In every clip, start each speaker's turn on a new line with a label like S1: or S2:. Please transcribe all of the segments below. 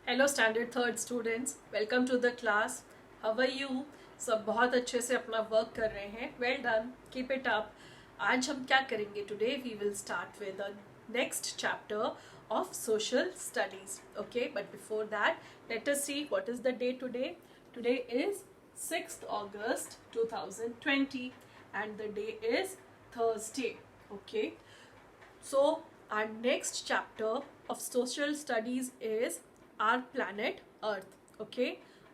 S1: Hello standard third students, welcome to the class. How are you? सब बहुत अच्छे से अपना वर्क कर रहे हैं। Well done, keep it up. आज हम क्या करेंगे? Today we will start with the next chapter of social studies. Okay, but before that, let us see what is the day today. Today is 6th August 2020 and the day is Thursday. Okay, so our next chapter of social studies is our planet Earth. Okay,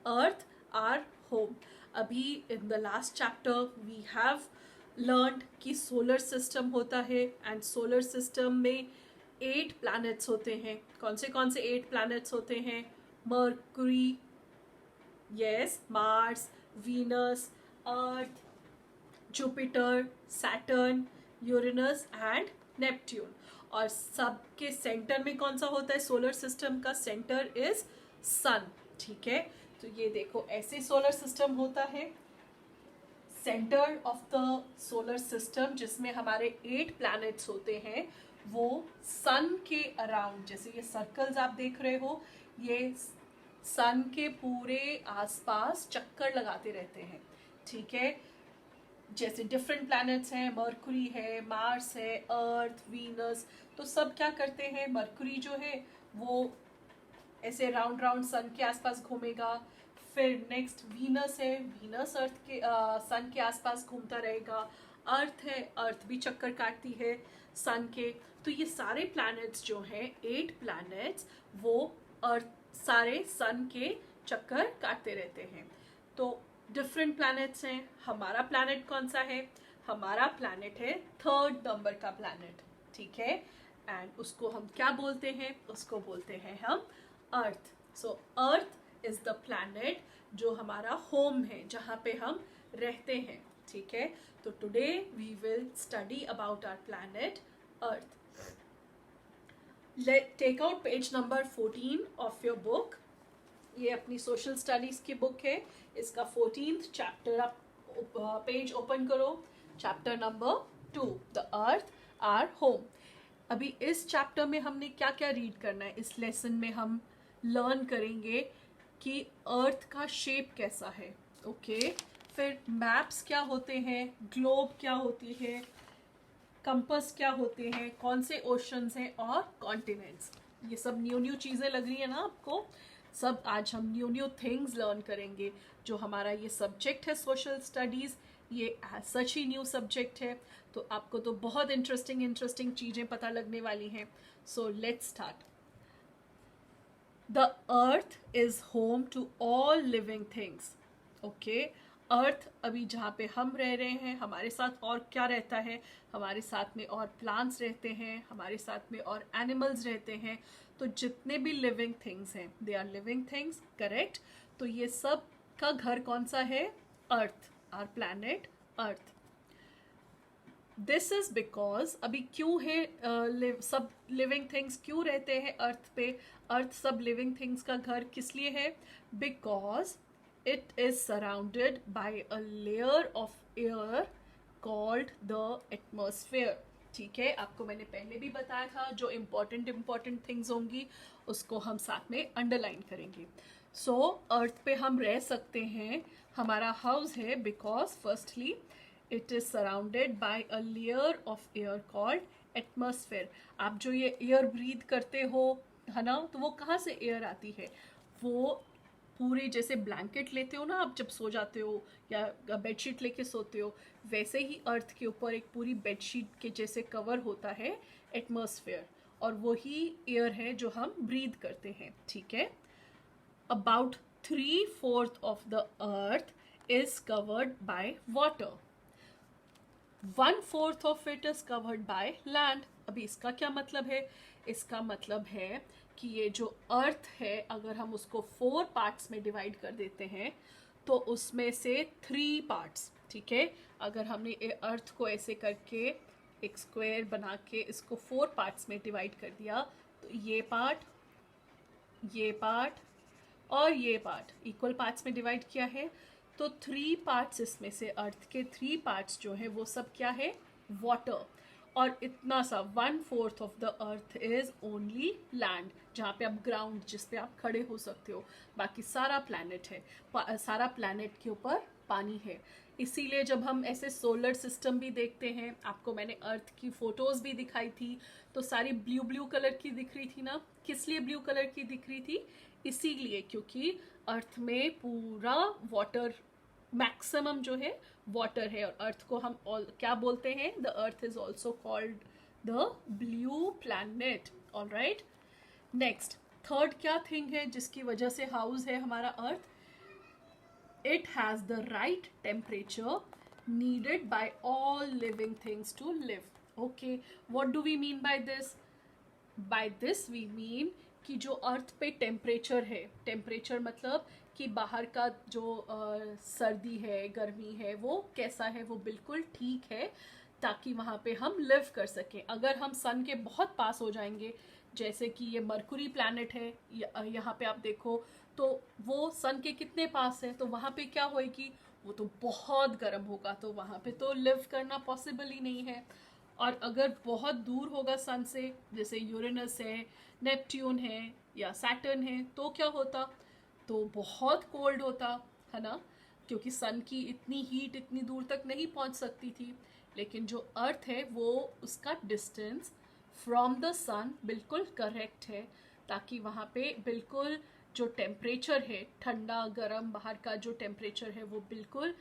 S1: Earth, our home. अभी in the last chapter we have learned कि solar system होता है and solar system में 8 planets होते हैं। कौन से 8 planets होते हैं? Mercury, yes, Mars, Venus, Earth, Jupiter, Saturn, Uranus and Neptune. और सबके सेंटर में कौन सा होता है? सोलर सिस्टम का सेंटर इज सन। ठीक है, तो ये देखो ऐसे सोलर सिस्टम होता है। Centre of the solar system जिसमें हमारे 8 प्लैनेट्स होते हैं वो सन के अराउंड, जैसे ये सर्कल्स आप देख रहे हो, ये सन के पूरे आसपास चक्कर लगाते रहते हैं। ठीक है, जैसे डिफरेंट प्लैनेट्स हैं, मरकुरी है, मार्स है, अर्थ, वीनस, तो सब क्या करते हैं? मरकुरी जो है वो ऐसे राउंड राउंड सन के आसपास घूमेगा। फिर नेक्स्ट वीनस है, वीनस अर्थ के सन के आसपास घूमता रहेगा। अर्थ है, अर्थ भी चक्कर काटती है सन के। तो ये सारे प्लैनेट्स जो हैं, 8 प्लैनेट्स, वो अर्थ सारे सन के चक्कर काटते रहते हैं। तो डिफरेंट प्लैनेट्स हैं। हमारा प्लैनेट कौन सा है? हमारा प्लैनेट है 3rd नंबर का प्लैनेट। ठीक है, एंड उसको हम क्या बोलते हैं? उसको बोलते हैं हम अर्थ। सो अर्थ इज द प्लैनेट जो हमारा होम है, जहाँ पे हम रहते हैं। ठीक है, तो today we will study about our planet earth. Take out page number 14 of your book. ये अपनी सोशल स्टडीज की बुक है। इसका 14th चैप्टर आप पेज ओपन करो। Chapter number 2, the earth our home. अभी इस चैप्टर में हमने क्या क्या रीड करना है? इस लेसन में हम लर्न करेंगे कि अर्थ का शेप कैसा है। ओके, फिर मैप्स क्या होते हैं, ग्लोब क्या होती है, कंपास क्या होते हैं, कौन से ओशंस हैं और कॉन्टिनेंट्स। ये सब न्यू न्यू चीज़ें लग रही है ना आपको? सब आज हम न्यू न्यू थिंग्स लर्न करेंगे। जो हमारा ये सब्जेक्ट है सोशल स्टडीज़, ये सच ही न्यू सब्जेक्ट है, तो आपको तो बहुत इंटरेस्टिंग चीज़ें पता लगने वाली हैं। So let's start. The earth is home to all living things. Okay, earth अभी जहाँ पे हम रह रहे हैं, हमारे साथ और क्या रहता है? हमारे साथ में और प्लांट्स रहते हैं, हमारे साथ में और एनिमल्स रहते हैं। तो जितने भी लिविंग थिंग्स हैं, they are living things, correct? तो ये सब का घर कौन सा है? Earth, our planet earth. This is because, अभी क्यों है सब लिविंग थिंग्स क्यों रहते हैं अर्थ पे? अर्थ सब लिविंग थिंग्स का घर किस लिए है? Because it is surrounded by a layer of air called the atmosphere. ठीक है, आपको मैंने पहले भी बताया था, जो इम्पॉर्टेंट थिंग्स होंगी उसको हम साथ में अंडरलाइन करेंगे। सो अर्थ पे हम रह सकते हैं, हमारा हाउस है, because firstly it is surrounded by a layer of air called atmosphere. आप जो ये एयर ब्रीथ करते हो, है ना, तो वो कहाँ से एयर आती है? वो पूरे जैसे ब्लैंकेट लेते हो ना आप जब सो जाते हो, या बेडशीट लेके सोते हो, वैसे ही अर्थ के ऊपर एक पूरी बेडशीट के जैसे कवर होता है एटमॉस्फेयर, और वही एयर है जो हम ब्रीथ करते हैं। ठीक है, about 3/4 of the earth is covered by water, 1/4 of it is covered by land. अभी इसका क्या मतलब है? इसका मतलब है कि ये जो अर्थ है, अगर हम उसको 4 पार्ट्स में डिवाइड कर देते हैं तो उसमें से 3 पार्ट्स, ठीक है, अगर हमने अर्थ को ऐसे करके एक स्क्वायर बना के इसको 4 पार्ट्स में डिवाइड कर दिया, तो ये पार्ट और ये पार्ट इक्वल पार्ट्स में डिवाइड किया है, तो 3 पार्ट्स इसमें से, अर्थ के 3 पार्ट्स जो है वो सब क्या है? वाटर। और इतना सा 1/4 of the earth is only land, जहाँ पे आप ग्राउंड, जिस पे आप खड़े हो सकते हो, बाकी सारा प्लैनेट है, सारा प्लैनेट के ऊपर पानी है। इसीलिए जब हम ऐसे सोलर सिस्टम भी देखते हैं, आपको मैंने अर्थ की फोटोज भी दिखाई थी, तो सारी ब्लू ब्लू कलर की दिख रही थी ना। किस लिए ब्लू कलर की दिख रही थी? इसीलिए क्योंकि अर्थ में पूरा वाटर, मैक्सिमम जो है वाटर है, और अर्थ को हम क्या बोलते हैं? The earth is also called the blue planet. Alright, next third क्या थिंग है जिसकी वजह से हाउस है हमारा अर्थ? It has the right temperature needed by all living things to live. Okay, what do we mean by this? By this we mean कि जो अर्थ पे टेम्परेचर है, टेम्परेचर मतलब कि बाहर का जो सर्दी है, गर्मी है, वो कैसा है? वो बिल्कुल ठीक है, ताकि वहाँ पे हम लिव कर सकें। अगर हम सन के बहुत पास हो जाएंगे, जैसे कि ये मरकुरी प्लैनेट है, यहाँ पे आप देखो, तो वो सन के कितने पास है, तो वहाँ पे क्या होएगी? वो तो बहुत गर्म होगा, तो वहाँ पे तो लिव करना पॉसिबल ही नहीं है। और अगर बहुत दूर होगा सन से, जैसे यूरेनस है, नेपट्यून है या सैटर्न है, तो क्या होता? तो बहुत कोल्ड होता है ना, क्योंकि सन की इतनी हीट इतनी दूर तक नहीं पहुंच सकती थी। लेकिन जो अर्थ है वो उसका डिस्टेंस फ्रॉम द सन बिल्कुल करेक्ट है, ताकि वहाँ पे बिल्कुल जो टेम्परेचर है, ठंडा गर्म बाहर का जो टेम्परेचर है, वो बिल्कुल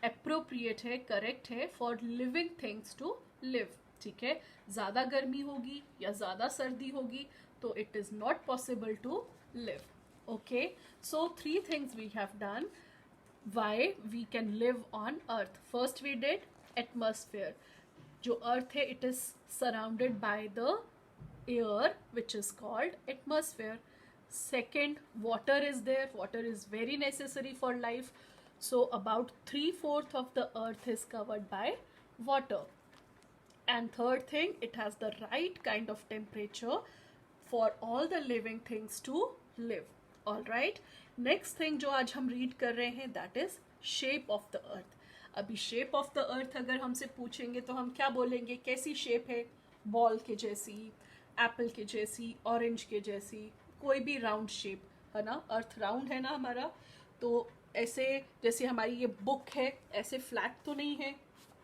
S1: अप्रोप्रिएट है, करेक्ट है for living things to live. ठीक है, ज़्यादा गर्मी होगी या ज़्यादा सर्दी होगी तो it is not possible to live. Okay, so 3 things we have done why we can live on earth. First we did atmosphere. जो earth है, it is surrounded by the air which is called atmosphere. Second, water is there. Water is very necessary for life. So about 3/4 of the earth is covered by water. And third thing, it has the right kind of temperature for all the living things to live. All right, next thing जो आज हम read कर रहे हैं, that is shape of the earth. अभी shape of the earth अगर हमसे पूछेंगे तो हम क्या बोलेंगे? कैसी शेप है? बॉल के जैसी, एप्पल के जैसी, ऑरेंज के जैसी, कोई भी राउंड शेप है ना। अर्थ राउंड है ना हमारा, तो ऐसे जैसे हमारी ये बुक है, ऐसे फ्लैट तो नहीं है,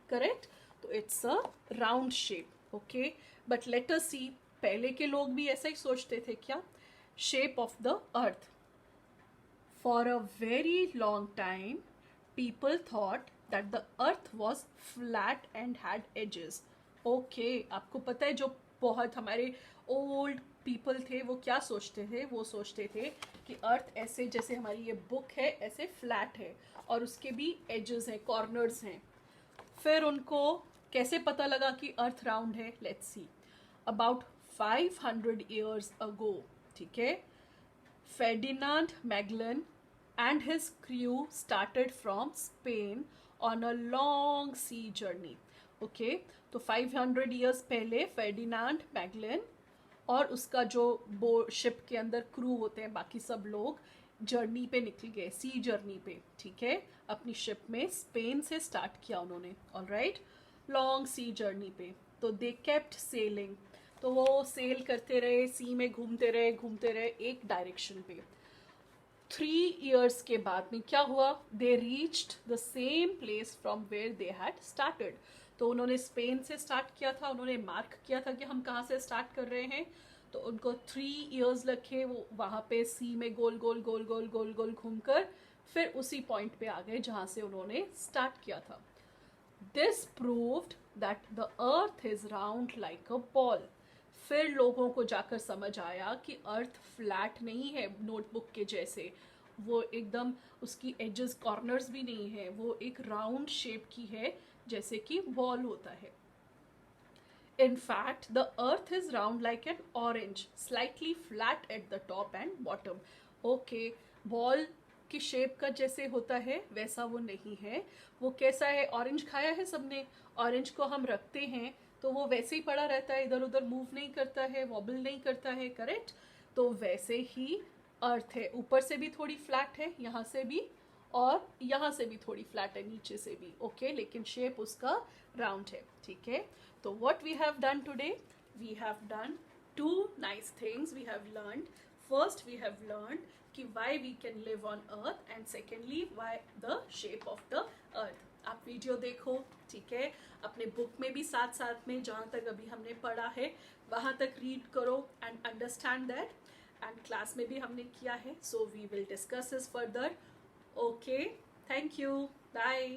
S1: करेक्ट? तो it's a round shape. Okay, but let us see, पहले के लोग भी ऐसा ही सोचते थे क्या? Shape of the earth. For a very long time, people thought that the earth was flat and had edges. Okay, आपको पता है जो बहुत हमारे old people थे वो क्या सोचते थे? वो सोचते थे कि अर्थ ऐसे, जैसे हमारी ये बुक है, ऐसे फ्लैट है और उसके भी एजेस हैं, कॉर्नर्स हैं। फिर उनको कैसे पता लगा कि अर्थ राउंड है? Let's see. About 500 years ago, ठीक है, Ferdinand Magellan and his crew started from Spain on a long sea journey. Okay, तो 500 years पहले फेर्डिनांड मैगलन और उसका जो शिप के अंदर क्रू होते हैं, बाकी सब लोग जर्नी पे निकल गए, सी जर्नी पे। ठीक है, अपनी शिप में स्पेन से स्टार्ट किया उन्होंने। ऑल राइट, लॉन्ग सी जर्नी पे। तो दे केप्ट सेलिंग, तो वो सेल करते रहे, सी में घूमते रहे एक डायरेक्शन पे। 3 years के बाद में क्या हुआ? They reached the same place from where they had started. तो उन्होंने स्पेन से स्टार्ट किया था, उन्होंने मार्क किया था कि हम कहाँ से स्टार्ट कर रहे हैं, तो उनको 3 years लगे वो वहाँ पे सी में गोल गोल गोल गोल गोल गोल घूमकर फिर उसी पॉइंट पे आ गए जहाँ से उन्होंने स्टार्ट किया था। This proved that the earth is round like a ball. फिर लोगों को जाकर समझ आया कि अर्थ फ्लैट नहीं है नोटबुक के जैसे, वो एकदम उसकी एजेस, कॉर्नर्स भी नहीं है, वो एक राउंड शेप की है जैसे कि बॉल होता है। In fact, the earth is round like an orange, slightly flat at the top and bottom. Okay, ball की शेप का जैसे होता है वैसा वो नहीं है। वो कैसा है? ऑरेंज खाया है सबने, ऑरेंज को हम रखते हैं तो वो वैसे ही पड़ा रहता है, इधर उधर मूव नहीं करता है, वॉबल नहीं करता है, करेक्ट? तो वैसे ही अर्थ है, ऊपर से भी थोड़ी फ्लैट है, यहाँ से भी, और यहाँ से भी थोड़ी फ्लैट है, नीचे से भी, ओके, लेकिन शेप उसका राउंड है, ठीक है। तो what we have done today, we have done two nice things we have learned. First we have learned कि why we can live on earth and secondly why the shape of the earth। आप video देखो, ठीक है, अपने book में भी साथ साथ में जहाँ तक अभी हमने पढ़ा है वहाँ तक रीड करो and understand that, and class में भी हमने किया है, so we will discuss this further. Okay, thank you, bye.